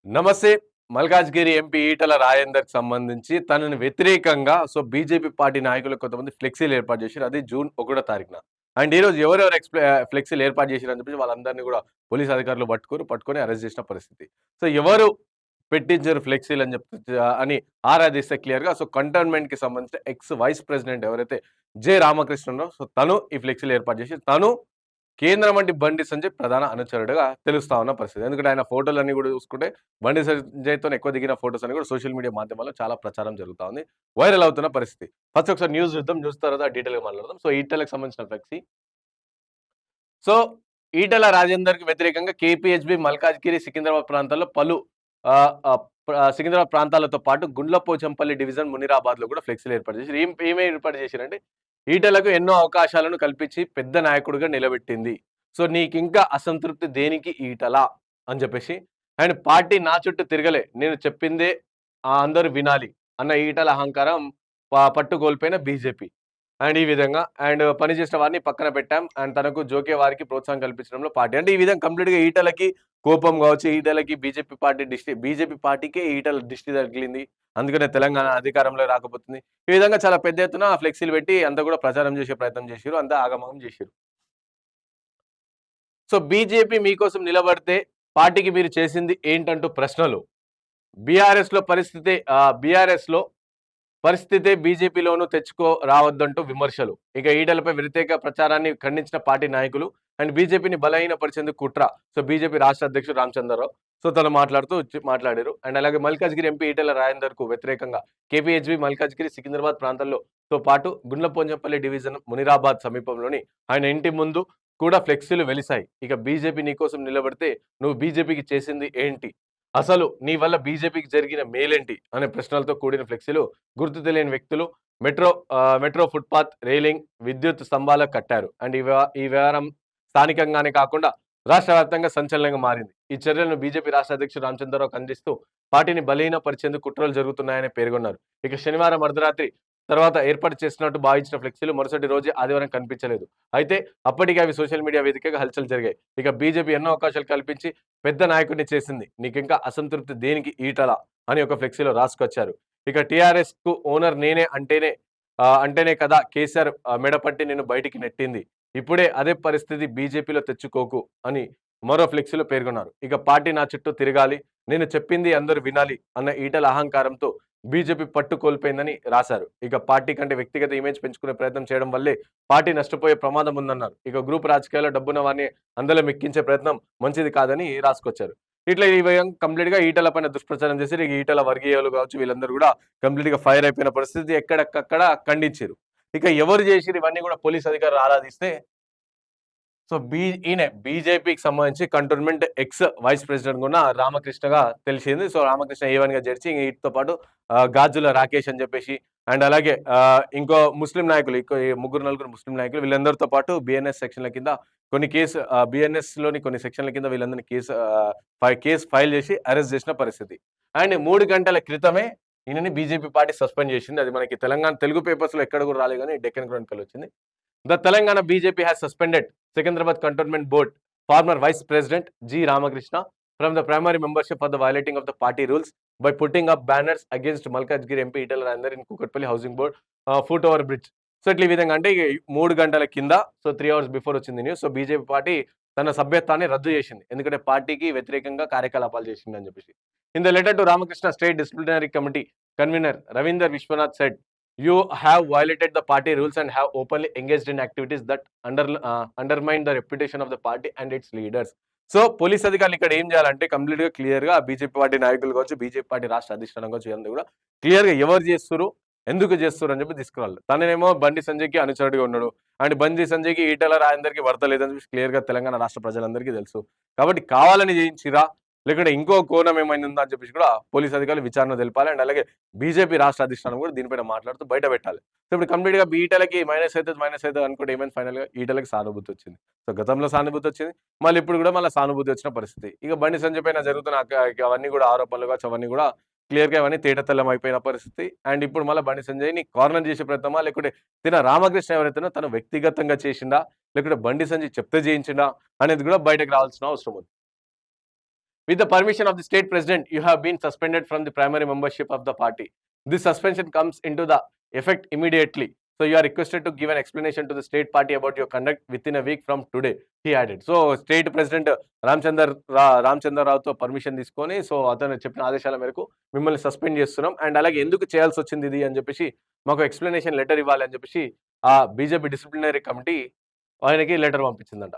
నమస్తే. మల్కాజ్‌గిరి ఎంపీ ఈటల రాజేందర్‌కి సంబంధించి తనని వ్యతిరేకంగా బీజేపీ పార్టీ నాయకులు కొంతమంది ఫ్లెక్సీలు ఏర్పాటు చేసిర్రు. అది జూన్ 1 తారీఖున. అండ్ ఈరోజు ఎవరెవరు ఫ్లెక్సీలు ఏర్పాటు చేసిర్రని చెప్పేసి వాళ్ళందరిని గూడా పోలీస్ అధికారులు పట్టుకొని అరెస్ట్ చేసిన పరిస్థితి. ఎవరు పెట్టించారు ఫ్లెక్సీలు అని అని ఆరాధిస్తే క్లియర్‌గా కంటోన్మెంట్‌కి సంబంధించిన ఎక్స్ వైస్ ప్రెసిడెంట్ ఎవరైతే జె. రామకృష్ణ ఉన్నారో తను ఈ ఫ్లెక్సీలు ఏర్పాటు చేసి తను కేంద్రం వంటి బండి సంజయ్ ప్రధాన అనుచరుడుగా తెలుస్తా ఉన్న పరిస్థితి. ఎందుకంటే ఆయన ఫోటోలన్నీ గూడా చూసుకుంటే బండి సంజయ్‌తోని ఎక్కువ దిగిన ఫోటోస్ అన్ని కూడా సోషల్ మీడియా మాధ్యమాల్లో చాలా ప్రచారం జరుగుతా ఉంది. వైరల్ అవుతున్న పరిస్థితి. ఫస్ట్ ఒకసారి న్యూస్ చూద్దాం. న్యూస్ తర్వాత డీటెయిల్‌గా మాట్లాడదాం. ఈటెలకు సంబంధించిన ఫ్లెక్సీ. సో ఈటెల రాజేందర్‌కి వ్యతిరేకంగా కేపీహెచ్‌బీ, మల్కాజ్‌గిరి, సికింద్రాబాద్ ప్రాంతాల్లో పలు ఆహ్, ఆహ్, సికింద్రాబాద్ ప్రాంతాలతో పాటు గుండ్లపోచంపల్లి డివిజన్, మునీరాబాద్‌లో కూడా ఫ్లెక్సీలు ఏర్పాటు చేసిర్రు. ఏమేమి ఏర్పాటు చేసిరంటే ఈటెలకు ఎన్నో అవకాశాలను కల్పించి పెద్ద నాయకుడిగా నిలబెట్టింది. నీకింకా అసంతృప్తి దేనికి ఈటల అని చెప్పేసి అండ్ పార్టీ నా చుట్టూ తిరగలే. నేను చెప్పిందే అందరూ వినాలి అన్న ఈటల అహంకారం పట్టుకోల్పోయిన బీజేపీ. అండ్ ఈ విధంగా పనిచేసిన వారిని పక్కన పెట్టాం. అండ్ తనకు జోకే వారికి ప్రోత్సాహం కల్పించడంలో పార్టీ. అంటే ఈ విధంగా కంప్లీట్‌గా ఈటలకి కోపం కావచ్చు, ఈటలకి బీజేపీ పార్టీకే ఈటల దిష్టి తగిలింది. అందుకనే తెలంగాణ అధికారంలో రాకపోతుంది. ఈ విధంగా చాలా పెద్ద ఎత్తున ఫ్లెక్సీలు పెట్టి అంతా కూడా ప్రచారం చేసే ప్రయత్నం చేసిర్రు. అంతా ఆగమాగం చేసిర్రు. బీజేపీ మీకోసం నిలబడితే పార్టీకి మీరు చేసింది ఏంటంటూ ప్రశ్నలు. బీఆర్ఎస్‌లో పరిస్థితే బీజేపీలోనూ రావద్దంటూ విమర్శలు. ఇక ఈటలపై వ్యతిరేక ప్రచారాన్ని ఖండించిన పార్టీ నాయకులు అండ్ బీజేపీని బలహీనపరిచేందుకు కుట్ర. బీజేపీ రాష్ట్ర అధ్యక్షుడు రామచంద్రరావు తను మాట్లాడారు. అండ్ అలాగే మల్కాజ్‌గిరి ఎంపీ ఈటెల రాజేందర్‌కు వ్యతిరేకంగా కేపీహెచ్‌బీ, మల్కాజ్‌గిరి, సికింద్రాబాద్ ప్రాంతాల్లో పాటు గుండ్లపోచంపల్లి డివిజన్, మునీరాబాద్ సమీపంలోని ఆయన ఇంటి ముందు కూడా ఫ్లెక్సీలు వెలిశాయి. ఇక బీజేపీ నీకోసం నిలబడితే నువ్వు బీజేపీకి చేసింది ఏంటి? అసలు నీ వల్ల బీజేపీకి జరిగిన మేలేంటి? అనే ప్రశ్నలతో కూడిన ఫ్లెక్సీలు గుర్తు తెలియని వ్యక్తులు మెట్రో ఫుట్‌పాత్, రైలింగ్, విద్యుత్ స్తంభాలకు కట్టారు. అండ్ ఈ వ్యవహారం స్థానికంగానే కాకుండా రాష్ట్ర వ్యాప్తంగా సంచలనంగా మారింది. ఈ చర్యలను బీజేపీ రాష్ట్ర అధ్యక్షుడు రామచంద్రరావు ఖండిస్తూ పార్టీని బలహీనపరిచేందుకు కుట్రలు జరుగుతున్నాయని పేర్కొన్నారు. ఇక శనివారం అర్ధరాత్రి తర్వాత ఏర్పాటు చేసినట్టు భావించిన ఫ్లెక్సీలు మరుసటి రోజే ఆదివారం కనిపించలేదు. అయితే అప్పటికే అవి సోషల్ మీడియా వేదికగా హల్చల్ జరిగాయి. ఇక బీజేపీ ఎన్నో అవకాశాలు కల్పించి పెద్ద నాయకుడిని చేసింది. నీకింకా అసంతృప్తి దేనికి ఈటల అని ఒక ఫ్లెక్సీలో రాసుకొచ్చారు. ఇక టీఆర్ఎస్‌కు ఓనర్ నేనే అంటేనే కదా కేసీఆర్ మెడపట్టి నిన్ను బయటికి నెట్టింది. ఇప్పుడే అదే పరిస్థితి బీజేపీలో తెచ్చుకోకు అని మరో ఫ్లెక్సీలో పేర్కొన్నారు. ఇక పార్టీ నా చుట్టూ తిరగాలి, నేను చెప్పింది అందరూ వినాలి అన్న ఈటల అహంకారంతో బీజేపీ పట్టు కోల్పోయిందని రాశారు. ఇక పార్టీ కంటే వ్యక్తిగత ఇమేజ్ పెంచుకునే ప్రయత్నం చేయడం వల్లే పార్టీ నష్టపోయే ప్రమాదం ఉందన్నారు. ఇక గ్రూప్ రాజకీయాల్లో డబ్బున్న వారిని అందులో మెక్కించే ప్రయత్నం మంచిది కాదని రాసుకొచ్చారు. ఇట్లా ఈ విధంగా కంప్లీట్‌గా ఈటల పైన దుష్ప్రచారం చేశారు. ఈటల వర్గీయులు కావచ్చు వీళ్ళందరూ కూడా కంప్లీట్‌గా ఫైర్ అయిపోయిన పరిస్థితి ఎక్కడికక్కడ ఖండించారు. ఇక ఎవరు చేసిర్రు ఇవన్నీ కూడా పోలీస్ అధికారులు ఆరాధిస్తే ఈయన బీజేపీకి సంబంధించి కంటోన్మెంట్ ఎక్స్ వైస్ ప్రెసిడెంట్ ఉన్న రామకృష్ణగా తెలిసింది. రామకృష్ణ A1గా చేర్చి వీటితో పాటు గాజుల రాకేష్ అని చెప్పేసి అండ్ అలాగే ఇంకో ముస్లిం నాయకులు ముగ్గురు నలుగురు ముస్లిం నాయకులు వీళ్ళందరితో పాటు బిఎన్ఎస్ సెక్షన్ల కింద కొన్ని బిఎన్ఎస్‌లోని కొన్ని సెక్షన్ల కింద వీళ్ళందరినీ కేసు ఫైల్ చేసి అరెస్ట్ చేసిన పరిస్థితి. అండ్ 3 గంటల క్రితమే ఈయనని బీజేపీ పార్టీ సస్పెండ్ చేసింది. అది మనకి తెలుగు పేపర్స్‌లో ఎక్కడ కూడా రాలేదు గానీ డెక్కన్ క్రానికల్ వచ్చింది. The Telangana BJP has suspended Secunderabad Cantonment Board former Vice President G. Ramakrishna from the primary membership for the violating of the party rules by putting up banners against Malkajgiri MP Itala Rajendar in Kukatpalli Housing Board foot over bridge. ఇట్లా ఈ విధంగా అంటే 3 గంటల కింద 3 hours before వచ్చింది news. BJP party తన సభ్యత్వాన్ని రద్దు చేసింది. ఎందుకంటే పార్టీకి వ్యతిరేకంగా కార్యకలాపాలు చేసిందని చెప్పేసి. In the letter to Ramakrishna state disciplinary committee convener Ravinder Vishwanath said you have violated the party rules and have openly engaged in activities that undermine the reputation of the party and its leaders. Police అధికారులు ఇక్కడ ఏం చేయాలంటే complete గా clear గా BJP party నాయకులు కావచ్చు, BJP party రాష్ట్ర అధిష్టానం కావచ్చు, ఇవన్నీ కూడా క్లియర్ గా ఎవరు చేస్తారు, ఎందుకు చేస్తారు అని చెప్పి తీసుకురావాలి. తననేమో బండి సంజయ్కి అనుచరుడిగా ఉన్నాడు అండ్ బండి సంజయ్కి ఈటల రాజేందర్కి భర్త లేదని చెప్పి క్లియర్ గా తెలంగాణ రాష్ట్ర ప్రజలందరికీ తెలుసు. కాబట్టి కావాలని చేయించిరా లేకుంటే ఇంకో కోణం ఏమైనా ఉందా అని చెప్పేసి కూడా పోలీస్ అధికారులు విచారణ తెలిపాలి. అండ్ అలాగే బీజేపీ రాష్ట్ర అధిష్టానం కూడా దీనిపైన మాట్లాడుతూ బయట పెట్టాలి. ఇప్పుడు కంప్లీట్ గా ఈటలకి మైనస్ అవుతుంది అనుకుంటే ఏమైనా ఫైనల్ గా ఈటలకి సానుభూతి వచ్చింది. గతంలో సానుభూతి వచ్చింది, మళ్ళీ ఇప్పుడు కూడా మళ్ళీ సానుభూతి వచ్చిన పరిస్థితి. ఇక బండి సంజయ్ పైన జరుగుతున్న అవన్నీ కూడా ఆరోపణలు కావచ్చు, అవన్నీ కూడా క్లియర్ గా అవన్నీ తేటతెల్లం అయిపోయిన పరిస్థితి. అండ్ ఇప్పుడు మళ్ళీ బండి సంజయ్ ని కార్నర్ చేసే ప్రయత్నమా లేకుంటే రామకృష్ణ ఎవరైతే తను వ్యక్తిగతంగా చేసిందా లేకుంటే బండి సంజయ్ చెప్తే చేయించిందా అనేది కూడా బయటకు రావాల్సిన అవసరం ఉంది. With the permission of the state president, you have been suspended from the primary membership of the party. This suspension comes into the effect immediately. So you are requested to give an explanation to the state party about your conduct within a week from today, he added. So state president Ramachandra రావుతో permission తీసుకొని so అతను చెప్పిన ఆదేశాల మేరకు మిమ్మల్ని suspend చేస్తున్నాం and అలాగే ఎందుకు చేయాల్సి వచ్చింది ఇది అని చెప్పేసి మాకు ఎక్స్ప్లెనేషన్ లెటర్ ఇవ్వాలి అని చెప్పేసి ఆ బీజేపీ డిసిప్లినరీ కమిటీ ఆయనకి letter పంపించిందంట.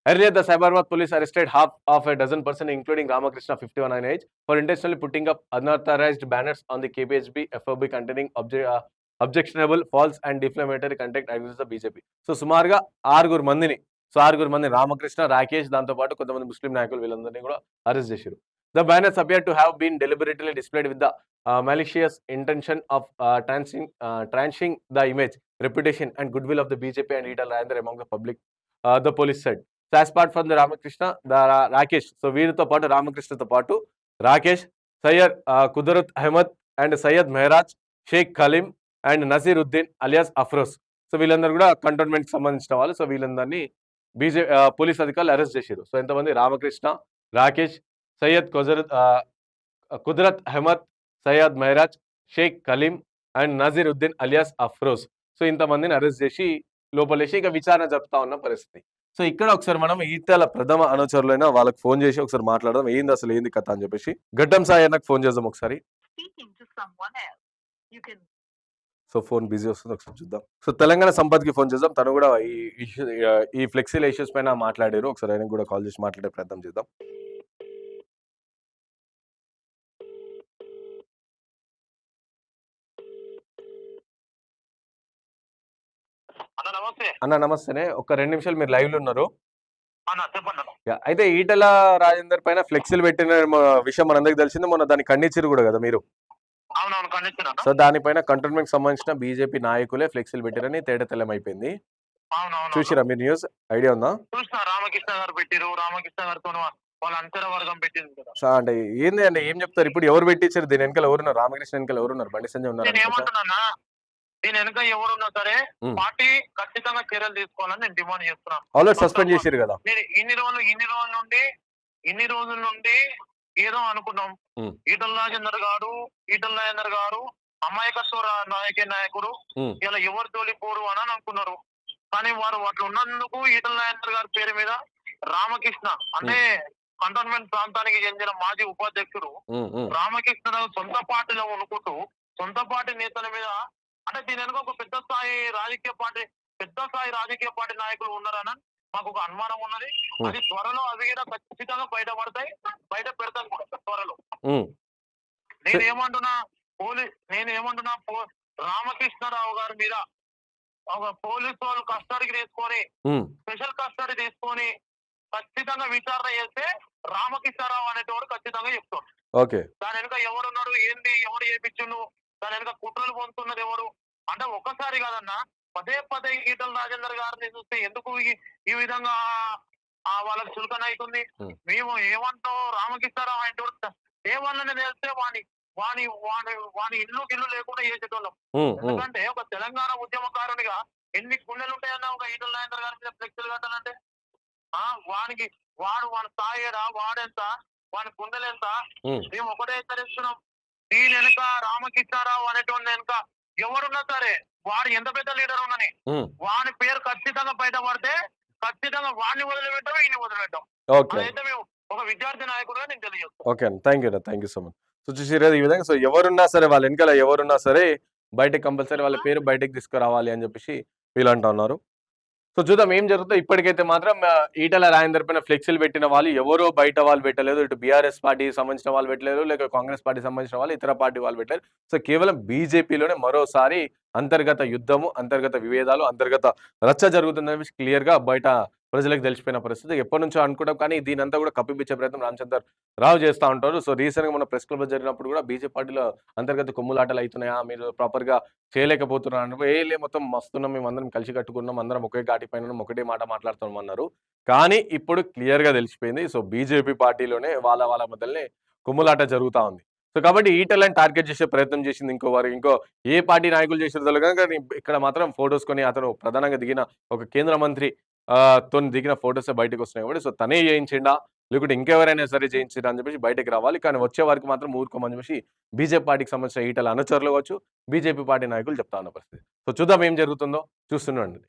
Earlier, the Cyberabad police arrested half of a dozen persons, including Ramakrishna, 51 age, for intentionally putting up unauthorized banners on the KPHB FOB containing objectionable, false and defamatory content against the BJP. So, సుమారుగా ఆరుగురు మందిని రామకృష్ణ, రాకేష్ దాంతో పాటు కొంతమంది ముస్లిం నాయకులు వీళ్ళందరినీ కూడా arrest చేశారు. The banners appear to have been deliberately displayed with the malicious intention of tarnishing the image, reputation and goodwill of the BJP and Etal Rajendra among the public, the police said. So as part from the Ramakrishna, the Rakesh, so వీరితో పాటు రామకృష్ణతో పాటు Rakesh, Syed Qudrat Ahmed and Syed Mehraj, Sheikh Khaleem and Nazeeruddin alias Afroz. So వీళ్ళందరూ కూడా కంటోన్మెంట్కి సంబంధించిన వాళ్ళు. So వీళ్ళందరినీ police అధికారులు అరెస్ట్ చేశారు. సో ఎంతమంది? Ramakrishna, Rakesh, Syed Qudrat Ahmed, Syed Mehraj, Sheikh Khaleem and Nazeeruddin alias Afroz. So ఇంతమందిని అరెస్ట్ చేసి లోపలేసి ఇక విచారణ జరుపుతా ఉన్న పరిస్థితి. సో ఇక్కడ ఒకసారి మనం ఈటెల ప్రథమ అనుచరులైన వాళ్ళకి ఫోన్ చేసి ఒకసారి మాట్లాడదాం, ఏంది అసలు ఏంది కథ అని చెప్పేసి. గడ్డం సాయి అన్నకు ఫోన్ చేద్దాం ఒకసారి. సో ఫోన్ బిజీ వస్తుంది, ఒకసారి చూద్దాం. సో తెలంగాణ సంపత్కి ఫోన్ చేద్దాం, తను కూడా ఈ ఫ్లెక్సీల ఇష్యూస్ పైన మాట్లాడారు. ఒకసారి ఆయనకు కూడా కాల్ చేసి మాట్లాడే ప్రయత్నం చేద్దాం. అన్న నమస్తేనే, ఒక 2 నిమిషాలు మీరు లైవ్ లో ఉన్నారు. అయితే ఈటెల రాజేందర్ పైన ఫ్లెక్సీలు పెట్టిన విషయం మనందరికి తెలిసింది, మొన్న దాన్ని ఖండించారు కూడా కదా మీరు. సో దానిపైన కంటోన్మెంట్ సంబంధించిన బీజేపీ నాయకులే ఫ్లెక్సీలు పెట్టారని తేడా తెల్లమైపోయింది. చూసిరా మీరు న్యూస్? ఐడియా ఉందా? రామకృష్ణ గారు పెట్టారు, రామకృష్ణ గారితో వాళ్ళ అంతర వర్గం పెట్టింది. అంటే ఏంది అంటే ఏం చెప్తారు ఇప్పుడు? ఎవరు పెట్టించారు దీని వెనకాల? ఎవరున్నారు? రామకృష్ణ వెనకాల ఎవరున్నారు? బండి సంజయ్ ఉన్నారు. దీని వెనక ఎవరున్నా సరే పార్టీ ఖచ్చితంగా చర్యలు తీసుకోవాలని నేను డిమాండ్ చేస్తున్నాను. ఆల్రెడీ సస్పెండ్ చేశారు కదా. నేను ఇన్ని రోజుల నుండి ఏదో అనుకున్నాం, ఈటల రాజేందర్ గారు అమాయకత్వ నాయకుడు, ఇలా ఎవరు తోలిపోరు అని అనుకున్నారు. కానీ వారు అట్లా ఉన్నందుకు ఈటల రాజేందర్ గారి పేరు మీద రామకృష్ణ అంటే కంటోన్మెంట్ ప్రాంతానికి చెందిన మాజీ ఉపాధ్యక్షుడు రామకృష్ణ సొంత పార్టీలో అనుకుంటూ సొంత పార్టీ నేతల మీద, అంటే దీని వెనుక ఒక పెద్ద స్థాయి రాజకీయ పార్టీ నాయకులు ఉన్నారని మాకు ఒక అనుమానం ఉన్నది. అది త్వరలో అవి కూడా ఖచ్చితంగా బయట పెడతాం కూడా త్వరలో. నేనేమంటున్నా రామకృష్ణరావు గారి మీద ఒక పోలీసు వాళ్ళు కస్టడీకి తీసుకొని స్పెషల్ కస్టడీ తీసుకొని ఖచ్చితంగా విచారణ చేస్తే రామకృష్ణరావు అనేటోడు ఖచ్చితంగా చెప్తాడు. దాని వెనుక ఎవరున్నాడు, ఏంది, ఎవరు చేపించుండు, దాని వెనుక కుట్రలు పొందుతున్నది ఎవరు అంటే ఒక్కసారి కాదన్నా పదే ఈటల రాజేందర్ గారిని చూస్తే ఎందుకు ఈ విధంగా వాళ్ళకి చులకన అవుతుంది. మేము ఏమంటాం, రామకృష్ణరావు అంటే ఏమన్నా తెలిస్తే వాని ఇల్లు లేకుండా చేసేటోళ్ళం. ఎందుకంటే ఒక తెలంగాణ ఉద్యమకారునిగా ఎన్ని గుండెలు ఉంటాయన్నా ఒక ఈటల రాజేందర్ గారి మీద ఫ్లెక్సీలు కట్టాలంటే వాడు స్థాయిడా, వాడెంత, వాని గుండెలు ఎంత, మేము ఒకటే హెచ్చరిస్తున్నాం. దీని వెనుక రామకృష్ణారావు అనేటువంటి వెనుక ఎవరున్నా సరే వాడు ఎంత పెద్ద లీడర్ ఉన్నని వాని పేరు ఖచ్చితంగా బయటపడితే ఖచ్చితంగా వాడిని వదిలిపెట్టాం, ఈయన వదిలిపెట్టాం. అదైతే మేము ఒక విద్యార్థి నాయకుడుగా నేను తెలియజేస్తాను. Okay, thank you so much. So చూసి ఈ విధంగా సో ఎవరున్నా సరే వాళ్ళ వెనకాల ఎవరున్నా సరే బయటకు కంపల్సరీ వాళ్ళ పేరు బయటకు తీసుకురావాలి అని చెప్పేసి వీళ్ళు అంటా ఉన్నారు. సో చూద్దాం ఏం జరుగుతుందో. ఇప్పటికైతే మాత్రం ఈటల రాజేందర్ పైన ఫ్లెక్సీలు పెట్టిన వాళ్ళు ఎవరో బయట వాళ్ళు పెట్టలేదు, ఇటు బీఆర్ఎస్ పార్టీకి సంబంధించిన వాళ్ళు పెట్టలేదు, లేక కాంగ్రెస్ పార్టీకి సంబంధించిన వాళ్ళు ఇతర పార్టీ వాళ్ళు పెట్టలేదు. సో కేవలం బీజేపీలోనే మరోసారి అంతర్గత యుద్ధము, అంతర్గత విభేదాలు, అంతర్గత రచ్చ జరుగుతుందని క్లియర్ గా బయట ప్రజలకు తెలిసిపోయిన పరిస్థితి. ఎప్పటి నుంచో అనుకుంటాం, కానీ దీని అంతా కూడా కప్పిపించే ప్రయత్నం రామచంద్ర రావు చేస్తూ ఉంటారు. సో రీసెంట్ గా మన ప్రెస్ క్లబ్ జరిగినప్పుడు కూడా బీజేపీ పార్టీలో అంతర్గత కొమ్ములాటలు అవుతున్నాయా, మీరు ప్రాపర్ గా చేయలేకపోతున్నారు, మొత్తం మస్తున్నాం, మేము అందరం కలిసి కట్టుకున్నాం, అందరం ఒకే ఘాటి పైన ఒకటే మాట మాట్లాడుతున్నాం అన్నారు. కానీ ఇప్పుడు క్లియర్ గా తెలిసిపోయింది. సో బీజేపీ పార్టీలోనే వాళ్ళ మధ్యలోనే కొమ్ములాట జరుగుతూ ఉంది. సో కాబట్టి ఈటలని టార్గెట్ చేసే ప్రయత్నం చేసింది ఇంకో ఏ పార్టీ నాయకులు చేసిన తెలియక ఇక్కడ మాత్రం ఫొటోస్ కొని అతను ప్రధానంగా దిగిన ఒక కేంద్ర మంత్రి తోని దిగిన ఫొటోస్ బయటకు వస్తున్నాయి. సో తనే చేయించిండా, లేకుంటే ఇంకెవరైనా సరే చేయించిర్రు అని చెప్పేసి బయటకి రావాలి. కానీ వచ్చే వరకు మాత్రం ఊరుకోమని చెప్పేసి బీజేపీ పార్టీకి సంబంధించిన ఈటల అనుచరులు కావచ్చు, బీజేపీ పార్టీ నాయకులు చెప్తా ఉన్న పరిస్థితి. సో చూద్దాం ఏం జరుగుతుందో చూస్తూనే ఉండండి.